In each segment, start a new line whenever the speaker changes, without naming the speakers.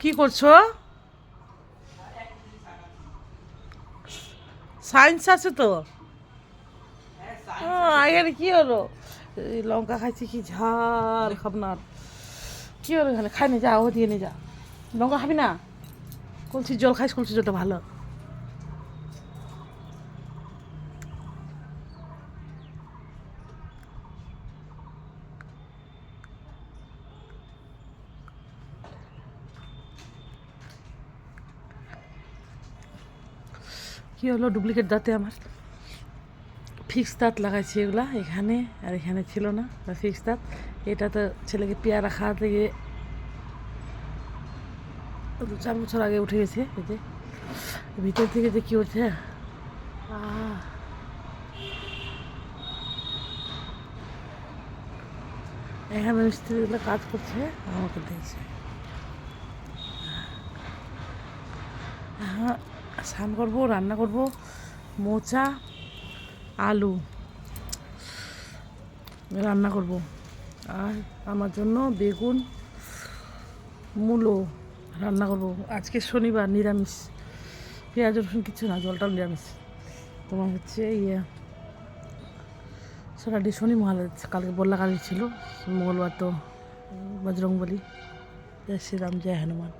কি করছো? সায়েন্স আছে তো। এখানে কি হলো? লঙ্কা খাইছি, কি ঝাল খাবনার। কি হলো এখানে? খাই নি, যা ও দিয়ে নি, যা। লঙ্কা খাবি না? কলসির জল খাইস, কলসির জলটা ভালো। কি হলো? ডুপ্লিকেট দাঁতে আমার ফিক্স দাঁত লাগাইছি এগুলা এখানে, আর এখানে ছিল না ফিক্স দাঁত। এটা তো ছেলেকে পেয়ারা খাওয়াতে গিয়ে 2-4 বছর আগে উঠে গেছে। এই যে ভিতর থেকে যে কি হচ্ছে, এখানে মিস্ত্রিগুলো কাজ করছে, আমাকে দেখছে। হ্যাঁ, স্নান করবো, রান্না করবো, মোচা আলু রান্না করব, আর আমার জন্য বেগুন মূলো রান্না করব। আজকে শনিবার, নিরামিষ, পেঁয়াজ রসুন কিছু না, জলটাও নিরামিষ। তোমার হচ্ছে স্যাটারডে, শনি মহালয়া, কালকে বল্লা কালী ছিল, মঙ্গলবার তো বজরংবলী। জয় শ্রীরাম, জয় হনুমান,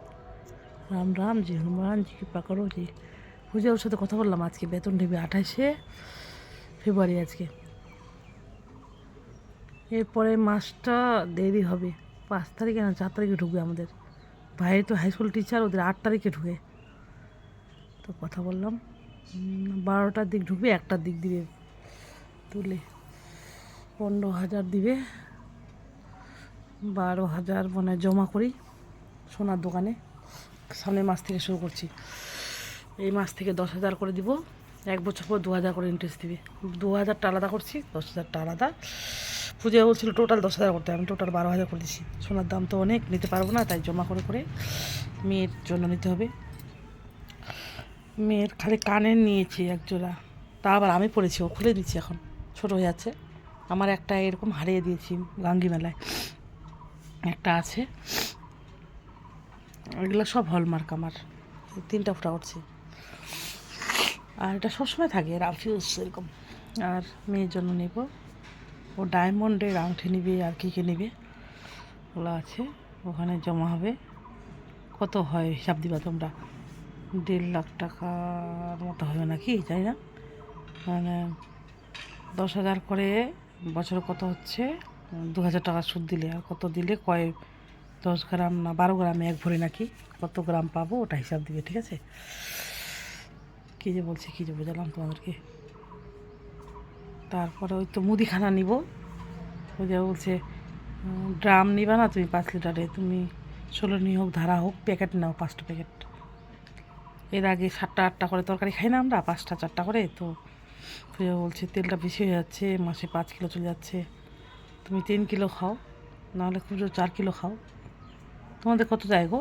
রাম রাম, জি হনুমান জি কৃপা করো জি। পূজা ওর সাথে কথা বললাম, আজকে বেতন ঢেবে 28শে ফেব্রুয়ারি আজকে। এরপরে মাসটা দেরি হবে, 5 তারিখে না 4 তারিখে ঢুকবে আমাদের। ভাই তো হাই স্কুল টিচার, ওদের 8 তারিখে ঢুকে। তো কথা বললাম 12টার দিক ঢুকবে, 1টার দিক দিবে তুলে, 15,000 দিবে। 12,000 মানে জমা করি সোনার দোকানে। সামনের মাস থেকে শুরু করছি, এই মাস থেকে 10,000 করে দিব। 1 বছর পর 2,000 করে ইন্টারেস্ট দিবে। 2,000টা আলাদা করছি, 10,000টা আলাদা। পূজা বলছিল টোটাল 10,000 করতে, আমি টোটাল 12,000 করে দিচ্ছি। সোনার দাম তো অনেক, নিতে পারবো না, তাই জমা করে করে মেয়ের জন্য নিতে হবে। মেয়ের খালি কানের নিয়েছি 1 জোড়া, তা আবার আমি পরেছি, ও খুলে দিচ্ছি, এখন ছোটো হয়ে যাচ্ছে। আমার একটা এরকম হারিয়ে দিয়েছি গাঙ্গি মেলায়, একটা আছে। এগুলো সব হলমার্ক আমার, 3টা ফুটা উঠছে। আর এটা সবসময় থাকে রাফিউজ এরকম। আর মেয়ের জন্য নেব, ও ডায়মন্ডের আংটি নিবে, আর কী নেবে ওগুলো আছে, ওখানে জমা হবে। কত হয় হিসাব দিবা তোমরা? 1.5 লাখ টাকার মতো হবে নাকি, জানি না। মানে 10,000 করে বছরে কত হচ্ছে? 2,000 টাকা সুদ দিলে, আর কত দিলে 10 গ্রাম না 12 গ্রামে 1 ভরি নাকি, কত গ্রাম পাবো ওটা হিসাব দিবে, ঠিক আছে? কী যে বলছি, কী যে বোঝালাম তোমাদেরকে। তারপরে ওই তো মুদিখানা নিব, ওই যে বলছে ড্রাম নিবা না তুমি 5 লিটারে, তুমি 16 হোক ধারা হোক, প্যাকেট নাও 5টা প্যাকেট। এর আগে 7টা 8টা করে তরকারি খাই না আমরা, 5টা 4টা করে। তো বলছে তেলটা বেশি হয়ে যাচ্ছে, মাসে 5 কিলো চলে যাচ্ছে, তুমি 3 কিলো খাও, নাহলে খুব 4 কিলো খাও। তোমাদের কত যায় গো?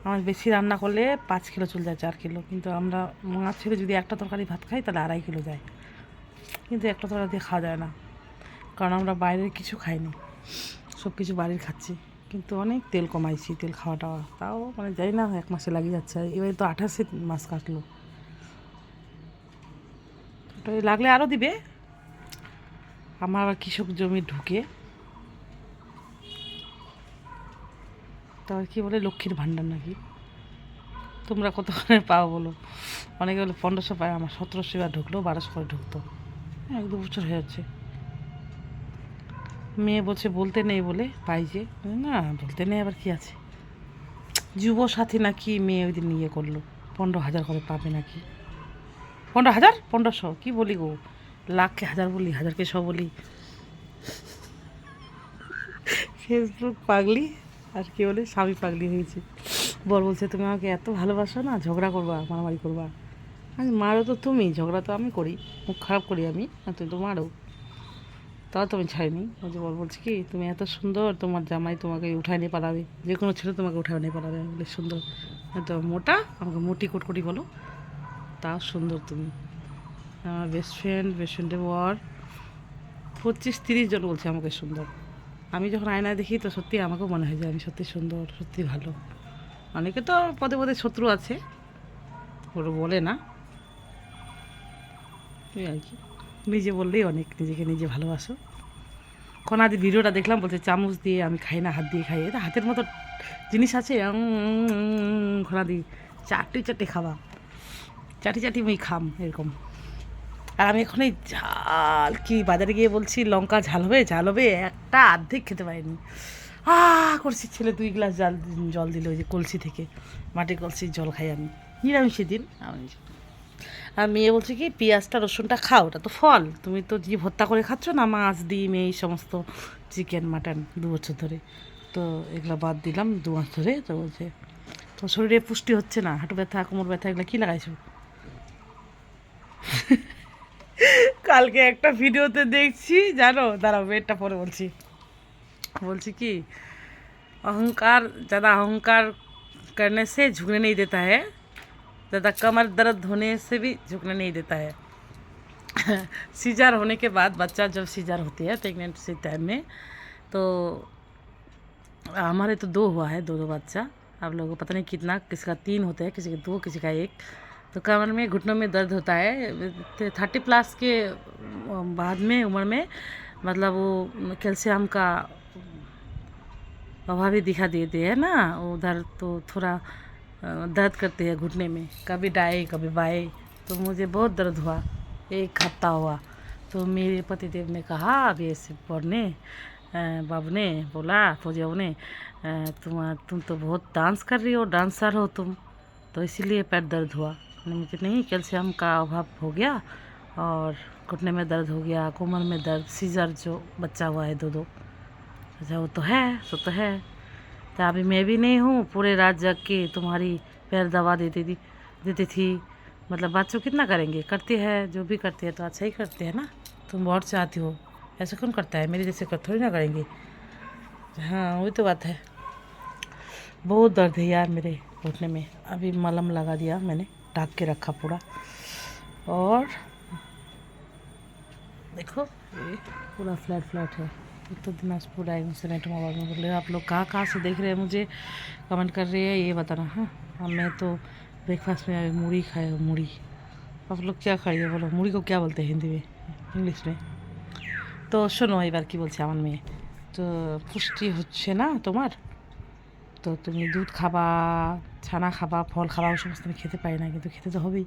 আমার বেশি রান্না করলে 5 কিলো চলে যায়, 4 কিলো। কিন্তু আমরা মাছ ছেড়ে যদি একটা তরকারি ভাত খাই তাহলে 2.5 কিলো যায়। কিন্তু একটা তরকারি দিয়ে খাওয়া যায় না, কারণ আমরা বাইরের কিছু খাইনি, সব কিছু বাড়ির খাচ্ছি। কিন্তু অনেক তেল কমাইছি, তেল খাওয়াটা তাও মানে যাই না, 1 মাসে লাগিয়ে যাচ্ছে। এবারে তো 28 মাস কাটলো, ওটা লাগলে আরও দিবে। আমার আবার কৃষক জমি ঢুকে, তারপর কী বলে লক্ষ্মীর ভাণ্ডার নাকি। তোমরা কত করে পাও বলো? অনেকে বলে 1500 পায়, আমার 1700 বার ঢুকলো, 1200 করে ঢুকতো। 1-2 বছর হয়ে যাচ্ছে। মেয়ে বলছে বলতে নেই বলে পাই, যে না বলতে নেই আবার কি আছে। যুব সাথী নাকি মেয়ে ওই দিন ইয়ে করলো, 15,000 করে পাবে নাকি। 15,000 1500 কী বলি গো, লাখকে হাজার বলি, হাজারকে 100 বলি। ফেসবুক পাগলি, আর কি বলে স্বামী পাগলি হয়েছে। বর বলছে তুমি আমাকে এত ভালোবাসো না, ঝগড়া করবা, মারামারি করবা। আমি মারো তো তুমি, ঝগড়া তো আমি করি, মুখ খারাপ করি আমি, আর তুমি তো মারো। তাও তো আমি ছাড়িনি। ওই যে বলছি কি তুমি এত সুন্দর, তোমার জামাই তোমাকে উঠায় নিয়ে পালাবে, যে কোনো ছেলে তোমাকে উঠায় নিয়ে পালাবে। আমি বলি সুন্দর, এত মোটা, আমাকে মোটি কোটকটি বলো, তাও সুন্দর তুমি। আমার বেস্ট ফ্রেন্ডের ওয়ার 25-30 জন বলছে আমাকে সুন্দর। আমি যখন আয়নায় দেখি তো সত্যি আমাকেও মনে হয় যে আমি সত্যি সুন্দর, সত্যি ভালো। অনেকে তো পদে পদে শত্রু আছে, ওরা বলে না, এই আর কি। নিজে বললেই অনেক, নিজেকে নিজে ভালোবাসো। কোনাদি ভিডিওটা দেখলাম, বলছে চামচ দিয়ে আমি খাই না, হাত দিয়ে খাই। এটা হাতের মতো জিনিস আছে? খোনাদি চাটি চাটি খাওয়া, চাটি চাটি মুই খাম এরকম। আর আমি এখন এই ঝাল কি বাজারে গিয়ে বলছি লঙ্কা ঝাল হবে, একটা অর্ধেক খেতে পারিনি। করছি, ছেলে 2 গ্লাস জল দিল ওই যে কলসি থেকে, মাটির কলসির জল খাই আমি, নিরামিষের দিন। আমি আর মেয়ে বলছে কি পেঁয়াজটা রসুনটা খাও, ওটা তো ফল, তুমি তো জীব হত্যা করে খাচ্ছ না, মাছ ডিম এই সমস্ত, চিকেন মাটন 2 বছর ধরে, তো এগুলো বাদ দিলাম 2 মাস ধরে। তো বলছে তো শরীরে পুষ্টি হচ্ছে না, হাঁটু ব্যথা কোমর ব্যথা এগুলো কী লাগাইছো? কালকে একটা ভিডিওতে দেখছি, জানো, দাঁড়াও ওয়েটটা পরে বলছি কি अहंकार ज़्यादा अहंकार करने से झुकने नहीं देता है, ज़्यादा कमर दर्द होने से भी झुकने नहीं देता है। सीजर होने के बाद बच्चा जब सीजर होती है प्रेगनेंसी टाइम में, तो हमारे तो 2 हुआ है, 2 बच्चा। आप लोगों को पता नहीं कितना, किसका 3 होते हैं, किसी का 2, किसी का 1। तो कमर में घुटनों में दर्द होता है 30+ के बाद में उम्र में, मतलब वो कैल्शियम का अभाव ही दिखा देते हैं ना उधर, तो थोड़ा दर्द करते हैं घुटने में, कभी दाएं कभी बाएं। तो मुझे बहुत दर्द हुआ, 1 हफ्ता हुआ। तो मेरे पतिदेव ने कहा, अभी ऐसे पढ़ने बाबू ने बोला, फौजी बाबू ने, तुम तो बहुत डांस कर रही हो, डांसर हो तुम, तो इसीलिए पैर दर्द हुआ। मुझे नहीं, कैल्शियम का अभाव हो गया और घुटने में दर्द हो गया, कमर में दर्द, सीजर जो बच्चा हुआ है 2। अच्छा वो तो है, सो तो है। तो अभी मैं भी नहीं हूँ, पूरे रात जग के तुम्हारी पैर दबा देती थी। मतलब बच्चों कितना करेंगे, करते हैं जो भी करते हैं तो अच्छा ही करते हैं ना। तुम बहुत चाहती हो, ऐसा कौन करता है, मेरे जैसे थोड़ी ना करेंगे। हाँ वही तो बात है। बहुत दर्द है यार मेरे घुटने में, अभी मलहम लगा दिया मैंने, ढक के रखा पूरा। और देखो ये पूरा फ्लैट है। उत्तर दिनाजपुर डायग्नोसिस मोबाइल में बोल रहे हो आप लोग, कहाँ से देख रहे हैं मुझे कमेंट कर रहे हैं, ये बताना। हाँ, और मैं तो ब्रेकफास्ट में अभी मुड़ी खाए हूँ, मुड़ी। आप लोग क्या खाइए बोलो, मुड़ी को क्या बोलते हैं हिंदी में, इंग्लिश में? তো শোনো এবার কি বলছে আমার মেয়ে, তো পুষ্টি হচ্ছে না তোমার, তো তুমি দুধ খাবা, ছানা খাবা, ফল খাবা, ওই সমস্ত আমি খেতে পারি না, কিন্তু খেতে তো হবেই।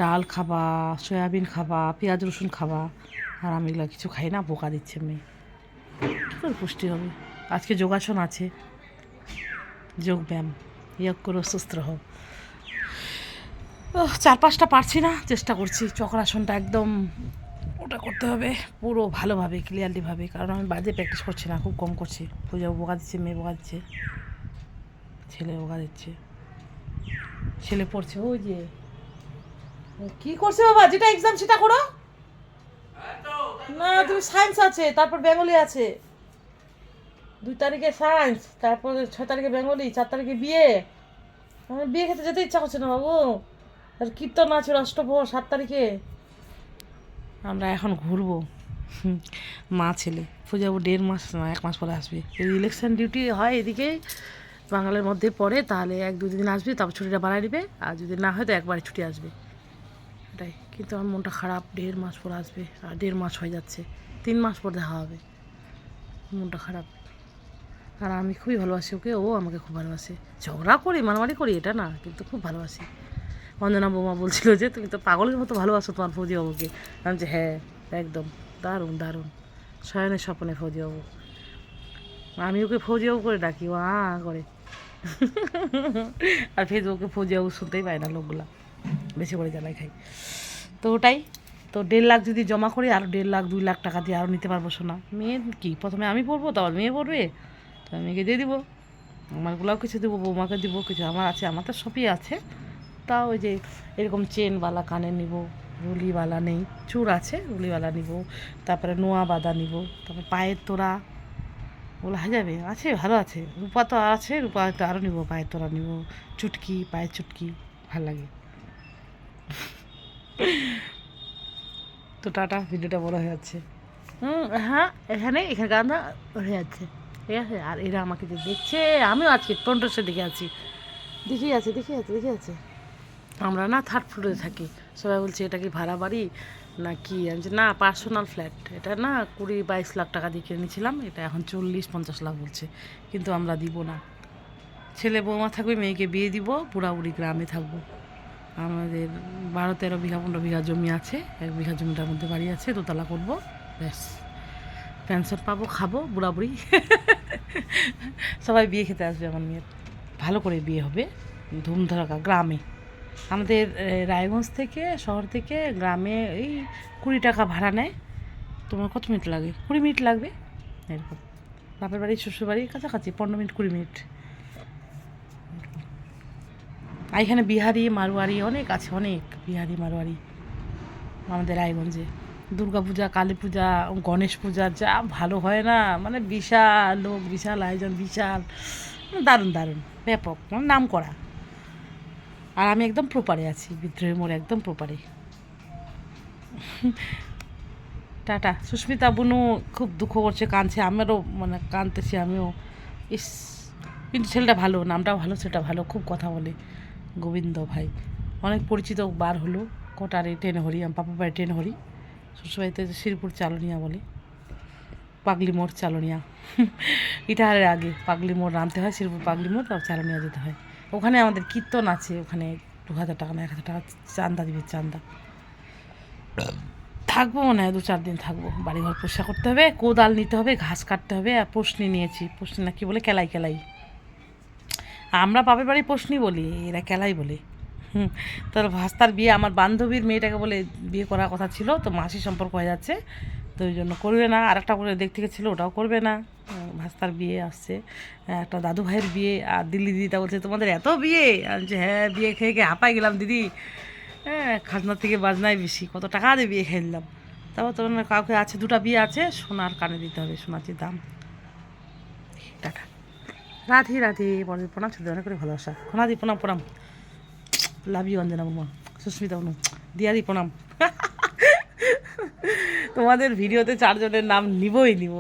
ডাল খাবা, সয়াবিন খাবা, পেঁয়াজ রসুন খাবা, আর আমি এগুলো কিছু খাই না, বোকা দিচ্ছে মেয়ে। কী করে পুষ্টি হবে? আজকে যোগাসন আছে, যোগব্যায়াম, ইয়োগ করো, সুস্থ রহো। 4-5টা পারছি না, চেষ্টা করছি। চক্রাসনটা একদম ওটা করতে হবে পুরো ভালোভাবে, ক্লিয়ারলিভাবে, কারণ আমি বাজে প্র্যাকটিস করছি না, খুব কম করছি। পূজা বোকা দিচ্ছে, মেয়ে বোকা দিচ্ছে, ছেলে বোকা দিচ্ছে, ছেলে পড়ছে। ওই যে কি করছে বাবা, যেটা এক্সাম সেটা করো না। তুমি সায়েন্স আছে, তারপর বেঙ্গলি আছে, 2 তারিখে সায়েন্স, তারপর 6 তারিখে বেঙ্গলি, 4 তারিখে বিয়ে। আমার বিয়ে খেতে যেতে ইচ্ছা করছে না বাবু। আর কীর্তন আছে অষ্টপ্রহর 7 তারিখে। আমরা এখন ঘুরবো, মা ছেলে। যাবো 1.5 মাস না 1 মাস পরে আসবে। যদি ইলেকশন ডিউটি হয় এদিকে বাঙালির মধ্যে পড়ে, তাহলে 1-2 দিন আসবে, তারপর ছুটিটা বাড়ায় দিবে। আর যদি না হয় তো একবারে ছুটি আসবে, এটাই। কিন্তু আমার মনটা খারাপ, 1.5 মাস পর আসবে, আর 1.5 মাস হয়ে যাচ্ছে, 3 মাস পর দেখা হবে। মনটা খারাপ। আর আমি খুবই ভালোবাসি ওকে, ও আমাকে খুব ভালোবাসে। ঝগড়া করি, মারামারি করি, এটা না, কিন্তু খুব ভালোবাসি। অঞ্জনা বৌমা বলছিল যে তুমি তো পাগলের মতো ভালোবাসো তোমার ফৌজি বাবুকে। আমি যে হ্যাঁ একদম, দারুণ দারুণ, শয়নের স্বপ্নে ফৌজি বাবু। আমি ওকে ফৌজি বাবু করে ডাকি, ও করে। আর ফেসবুকে ফৌজি বাবু শুনতেই পায় না লোকগুলা, বেশি করে জ্বালাই খাই। তো ওটাই তো, 1.5 লাখ যদি জমা করি, আরও 1.5 লাখ 2 লাখ টাকা দিয়ে আরও নিতে পারবো শোনা। মেয়ে কি প্রথমে আমি পড়বো, তারপর মেয়ে পড়বে, তো মেয়েকে দিয়ে দিব। আমারগুলাও কিছু দেবো, বৌমাকে দিব কিছু, আমার আছে, আমার তো সবই আছে। তা ওই যে এরকম চেনওয়ালা কানের নিব, রুলিওয়ালা নেই, চূড় আছে, রুলিওয়ালা নিব, তারপরে নোয়া বাদা নিব, তারপর পায়ের তোড়া, ওগুলো হয়ে যাবে, আছে ভালো আছে, রূপা তো আছে, রূপা তো আরও নিব, পায়ের তোড়া নিব, চুটকি, পায়ের চুটকি, ভাল লাগে। তো টাটা, ভিডিওটা বড় হয়ে যাচ্ছে। হ্যাঁ, এখানে গান্ধা হয়ে যাচ্ছে, ঠিক আছে। আর এরা আমাকে যে দেখছে, আমিও আজকে টন্টসে দেখে আছি, দেখে আছে। আমরা না থার্ড ফ্লোরে থাকি, সবাই বলছে এটা কি ভাড়া বাড়ি না কি, আমি বলছি না, পার্সোনাল ফ্ল্যাট, এটা না 20-22 লাখ টাকা দিয়ে কিনেছিলাম, এটা এখন 40-50 লাখ বলছে, কিন্তু আমরা দিব না। ছেলে বৌমা থাকবে, মেয়েকে বিয়ে দিব, বুড়াবুড়ি গ্রামে থাকবো। আমাদের 12-13 বিঘা 15 বিঘা জমি আছে, 1 বিঘা জমিটার মধ্যে বাড়ি আছে, দোতলা করবো, ব্যাস। পেনশন পাবো, খাবো, বুড়াবুড়ি। সবাই বিয়ে খেতে আসবে আমার মেয়ের, ভালো করে বিয়ে হবে, ধুমধারাকা গ্রামে। আমাদের রায়গঞ্জ থেকে, শহর থেকে গ্রামে এই 20 টাকা ভাড়া নেয়। তোমার কত মিনিট লাগে? 20 মিনিট লাগবে এরকম। বাপের বাড়ি শ্বশুর বাড়ির কাছাকাছি 15 মিনিট 20 মিনিট। আর এখানে বিহারি মারোয়ারি অনেক আছে, অনেক বিহারি মারোয়ারি আমাদের রায়গঞ্জে। দুর্গা পূজা, কালী পূজা, গণেশ পূজা যা ভালো হয় না, মানে বিশাল লোক, বিশাল আয়োজন, বিশাল দারুণ দারুণ, ব্যাপক, মানে নাম করা। আর আমি একদম প্রপারে আছি, বিদ্রোহী মোড়ে একদম প্রপারে। টাটা। সুস্মিতা বুনু খুব দুঃখ করছে, কাঁদছে, আমারও মানে কাঁদতেছি আমিও। ইস, কিন্তু ছেলেটা ভালো, নামটাও ভালো, সেটা ভালো, খুব কথা বলে গোবিন্দ ভাই, অনেক পরিচিত বার হলো। কোটারে ট্রেন হরি, আমার পাপা বাড়ি ট্রেন হরি, শ্বশুরবাড়িতে শ্রীপুর চালনিয়া বলে, পাগলি মোড় চালনিয়া। ইটাহারের আগে পাগলি মোড় নামতে হয়, শ্রীপুর পাগলি মোড়, তারপর চালনিয়া যেতে হয়। ওখানে আমাদের কীর্তন আছে, ওখানে 2000 টাকা না 1000 টাকা চান্দা দিবে, চান্দা। থাকবো মনে হয় 2-4 দিন থাকবো, বাড়িঘর পরিষ্কার করতে হবে, কোদাল নিতে হবে, ঘাস কাটতে হবে, আর পোষনি নিয়েছি, পোষনি না কি বলে, কেলাই কেলাই, আমরা বাপের বাড়ি পোষনি বলি, এরা কেলাই বলে। তোর ভাস্তার বিয়ে, আমার বান্ধবীর মেয়েটাকে বলে বিয়ে করার কথা ছিল, তো মাসি সম্পর্ক হয়ে যাচ্ছে, তো ওই জন্য করবে না। আর একটা করে দেখতে গেছিলো, ওটাও করবে না। ভাস্তার বিয়ে আসছে, একটা দাদু ভাইয়ের বিয়ে, আর দিল্লি দিদিটা বলছে তোমাদের এত বিয়ে, আর যে হ্যাঁ, বিয়ে খেয়ে খেয়ে হাঁপাই গেলাম দিদি, হ্যাঁ, খাজনার থেকে বাজনাই বেশি, কত টাকা দিয়ে বিয়ে খেয়ে নিলাম। তারপর তোমার কাউকে আছে, 2টা বিয়ে আছে, সোনার কানে দিতে হবে, সোনাচির দাম। টাকা। রাধে রাধে, বড়দের প্রণাম, ছোটদের অনেক করে ভালোবাসা, খোনাদি প্রণাম প্রণাম, লাভ ইউ অঞ্জনা বর্মা, সুস্মিতা বর্মা, দিয়াদি প্রণাম। তোমাদের ভিডিওতে 4 জনের নাম নিবই নিব।